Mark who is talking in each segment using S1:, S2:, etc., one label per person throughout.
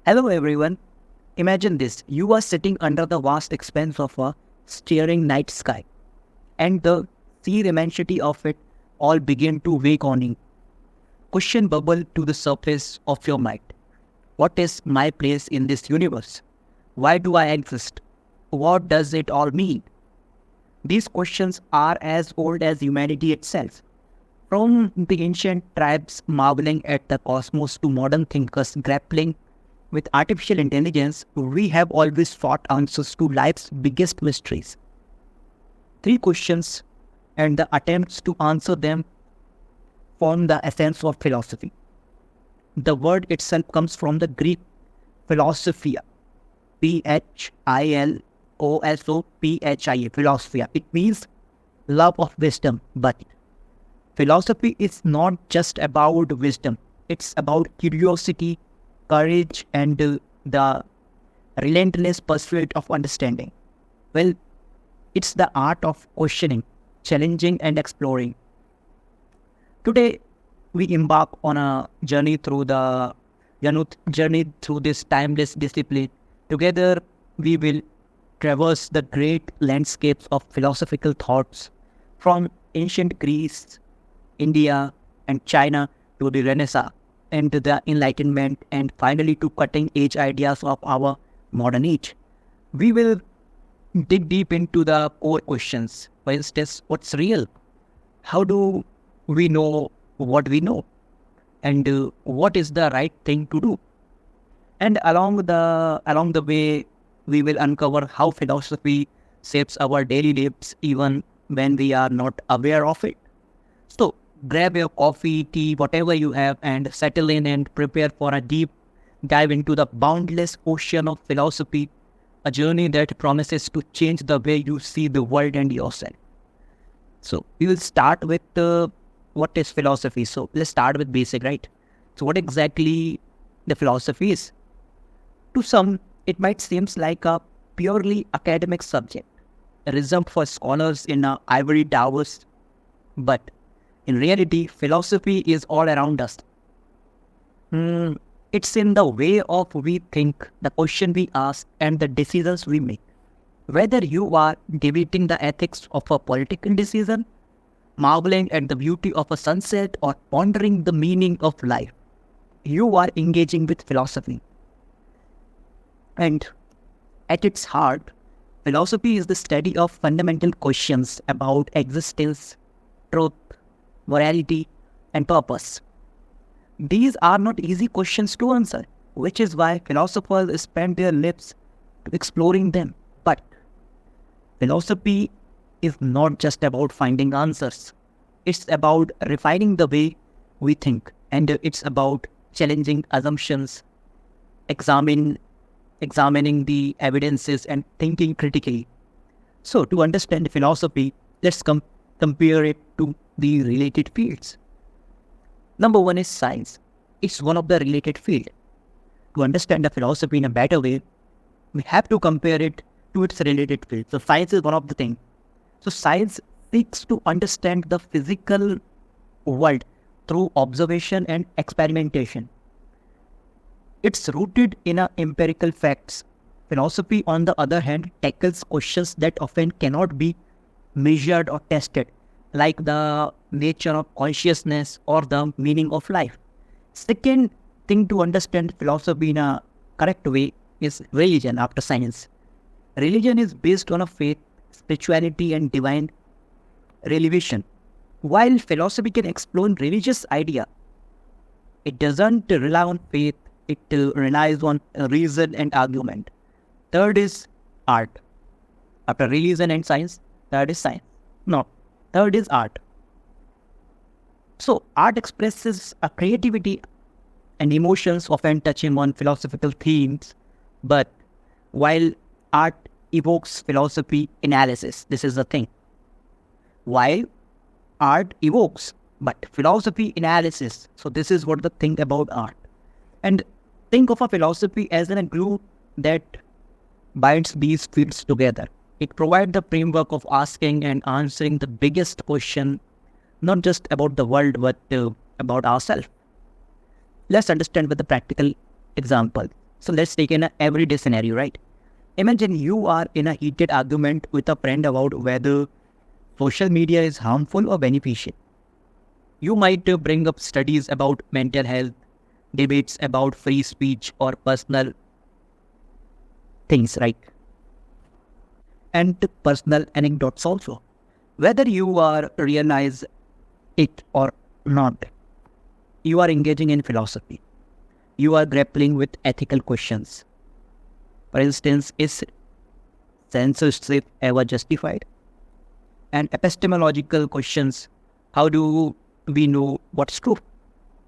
S1: Hello everyone. Imagine this. You are sitting under the vast expanse of a staring night sky, and the sheer immensity of it all begin to weigh on you. Question bubble to the surface of your mind. What is my place in this universe? Why do I exist? What does it all mean? These questions are as old as humanity itself. From the ancient tribes marveling at the cosmos to modern thinkers grappling with artificial intelligence, we have always sought answers to life's biggest mysteries. Three questions and the attempts to answer them form the essence of philosophy. The word itself comes from the Greek philosophia, philosophia, philosophia. It means love of wisdom, but philosophy is not just about wisdom, it's about curiosity, courage, and the relentless pursuit of understanding. Well, it's the art of questioning, challenging, and exploring. Today, we embark on a journey through this timeless discipline. Together, we will traverse the great landscapes of philosophical thoughts from ancient Greece, India, and China to the Renaissance and to the Enlightenment, and finally to cutting edge ideas of our modern age. We will dig deep into the core questions. For instance, what's real? How do we know what we know? And what is the right thing to do? And along the way, we will uncover how philosophy shapes our daily lives even when we are not aware of it. So grab your coffee, tea, whatever you have, and settle in and prepare for a deep dive into the boundless ocean of philosophy, a journey that promises to change the way you see the world and yourself. So we will start with what is philosophy. So let's start with basic, right? So what exactly the philosophy is? To some, it might seem like a purely academic subject, reserved for scholars in ivory towers, but in reality, philosophy is all around us. It's in the way of we think, the question we ask, and the decisions we make. Whether you are debating the ethics of a political decision, marveling at the beauty of a sunset, or pondering the meaning of life, you are engaging with philosophy. And at its heart, philosophy is the study of fundamental questions about existence, truth, morality, and purpose. These are not easy questions to answer, which is why philosophers spend their lives exploring them. But philosophy is not just about finding answers. It's about refining the way we think, and it's about challenging assumptions, examine, examining the evidences, and thinking critically. So, to understand philosophy, let's compare it to the related fields. Number one is science. It's one of the related fields. To understand the philosophy in a better way, we have to compare it to its related field. So science is one of the things. So science seeks to understand the physical world through observation and experimentation. It's rooted in empirical facts. Philosophy, on the other hand, tackles questions that often cannot be measured or tested, like the nature of consciousness or the meaning of life. Second thing to understand philosophy in a correct way is religion after science. Religion is based on a faith, spirituality, and divine revelation. While philosophy can explore religious idea, it doesn't rely on faith, it relies on reason and argument. Third is art. After religion and science, third is science. No, third is art. So art expresses a creativity and emotions often touching on philosophical themes, but while art evokes philosophy analysis, this is the thing. While art evokes, but philosophy analysis. So this is what the thing about art. And think of a philosophy as a glue that binds these fields together. It provides the framework of asking and answering the biggest question, not just about the world, but about ourselves. Let's understand with a practical example. So let's take an everyday scenario, right? Imagine you are in a heated argument with a friend about whether social media is harmful or beneficial. You might bring up studies about mental health, debates about free speech or personal things, right? And personal anecdotes also. Whether you are realize it or not, you are engaging in philosophy. You are grappling with ethical questions. For instance, is censorship ever justified? And epistemological questions, how do we know what's true?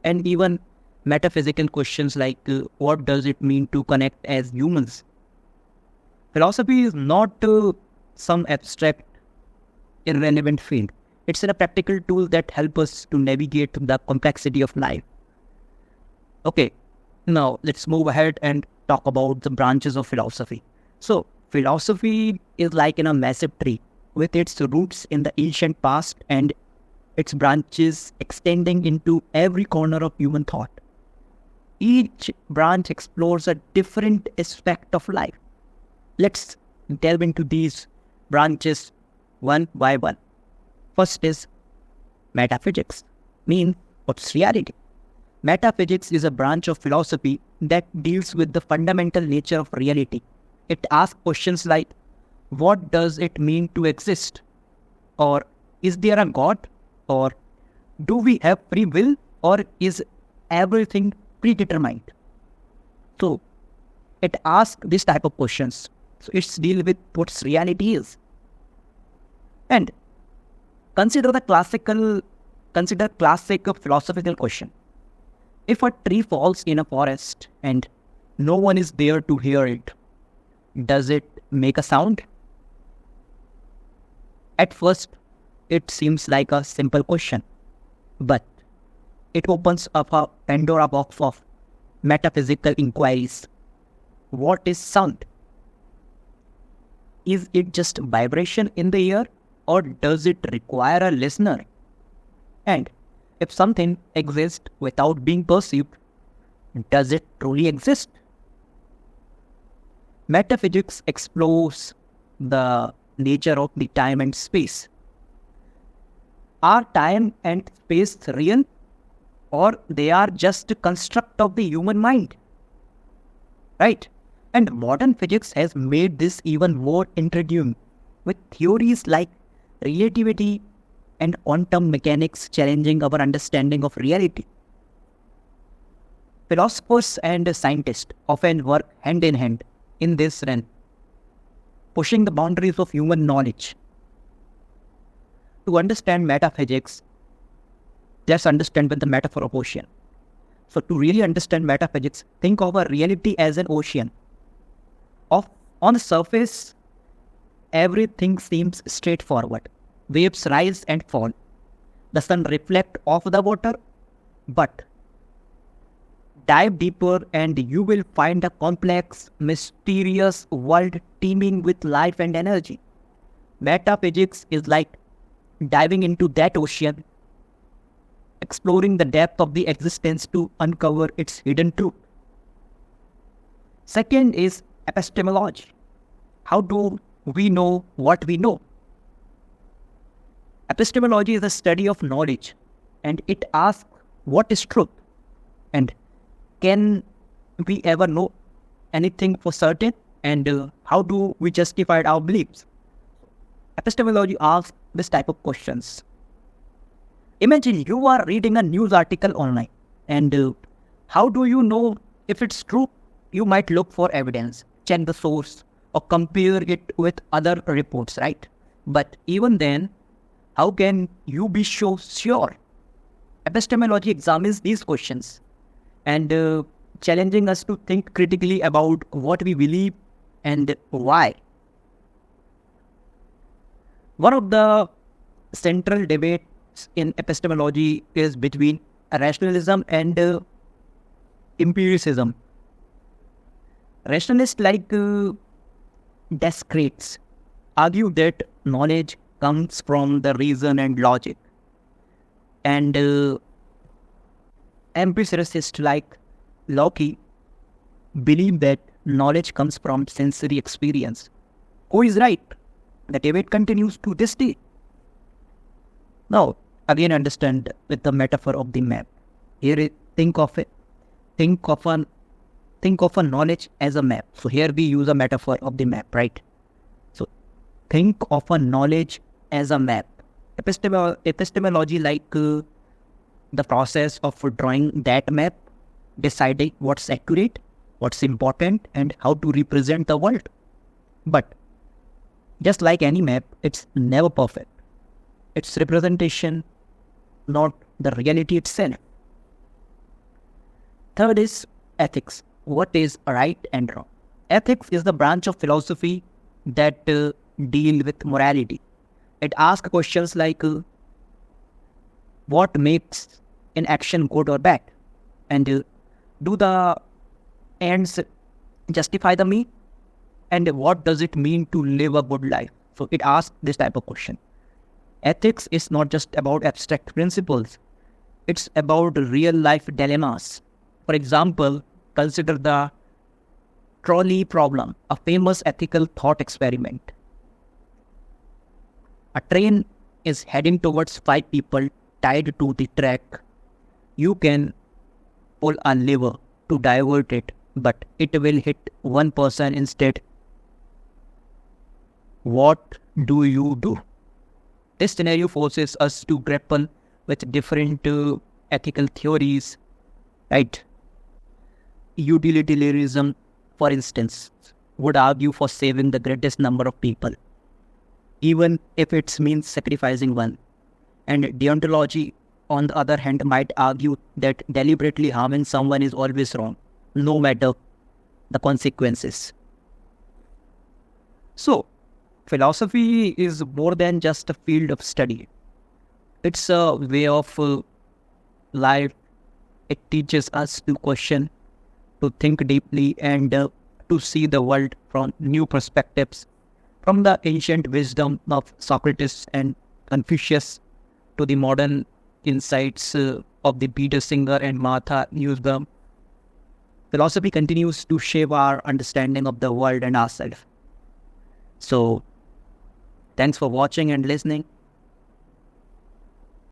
S1: And even metaphysical questions like what does it mean to connect as humans? Philosophy is not some abstract, irrelevant field. It's a practical tool that helps us to navigate the complexity of life. Okay, now let's move ahead and talk about the branches of philosophy. So, philosophy is like in a massive tree with its roots in the ancient past and its branches extending into every corner of human thought. Each branch explores a different aspect of life. Let's delve into these branches one by one. First is metaphysics. What's reality? Metaphysics is a branch of philosophy that deals with the fundamental nature of reality. It asks questions like, what does it mean to exist? Or is there a God? Or do we have free will? Or is everything predetermined? So it asks this type of questions. So it's deal with what reality is. And consider classic philosophical question. If a tree falls in a forest and no one is there to hear it, does it make a sound? At first, it seems like a simple question, but it opens up a Pandora box of metaphysical inquiries. What is sound? Is it just vibration in the air, or does it require a listener? And if something exists without being perceived, does it truly exist? Metaphysics explores the nature of the time and space. Are time and space real, or they are just a construct of the human mind? Right? And modern physics has made this even more intriguing, with theories like relativity and quantum mechanics challenging our understanding of reality. Philosophers and scientists often work hand in hand in this realm, pushing the boundaries of human knowledge. To understand metaphysics, let's understand with the metaphor of ocean. So to really understand metaphysics, think of a reality as an ocean. On the surface, everything seems straightforward. Waves rise and fall. The sun reflects off the water, but dive deeper and you will find a complex, mysterious world teeming with life and energy. Metaphysics is like diving into that ocean, exploring the depth of the existence to uncover its hidden truth. Second is epistemology. How do we know what we know? Epistemology is a study of knowledge, and it asks what is truth, and can we ever know anything for certain, and how do we justify our beliefs? Epistemology asks this type of questions. Imagine you are reading a news article online, and how do you know if it's true? You might look for evidence, check the source, or compare it with other reports, right? But even then, how can you be so sure? Epistemology examines these questions and challenging us to think critically about what we believe and why. One of the central debates in epistemology is between rationalism and empiricism. Rationalists like Descartes argue that knowledge comes from the reason and logic, and empiricists like Locke believe that knowledge comes from sensory experience. Who is right? The debate continues to this day. Now, again, understand with the metaphor of the map. Here, think of it. Think of a knowledge as a map. So here we use a metaphor of the map, right? So think of a knowledge as a map. Epistemology, like the process of drawing that map, deciding what's accurate, what's important, and how to represent the world. But just like any map, it's never perfect. It's representation, not the reality itself. Third is ethics. What is right and wrong? Ethics is the branch of philosophy that deal with morality. It asks questions like what makes an action good or bad, and do the ends justify the means, and what does it mean to live a good life? So it asks this type of question. Ethics is not just about abstract principles. It's about real life dilemmas. For example, consider the trolley problem, a famous ethical thought experiment. A train is heading towards 5 people tied to the track. You can pull a lever to divert it, but it will hit one person instead. What do you do? This scenario forces us to grapple with different ethical theories, right? Utilitarianism, for instance, would argue for saving the greatest number of people, even if it means sacrificing one. And deontology, on the other hand, might argue that deliberately harming someone is always wrong, no matter the consequences. So, philosophy is more than just a field of study. It's a way of life. It teaches us to question, to think deeply, and to see the world from new perspectives, from the ancient wisdom of Socrates and Confucius to the modern insights of the Peter Singer and Martha Nussbaum. Philosophy continues to shape our understanding of the world and ourselves. So, thanks for watching and listening.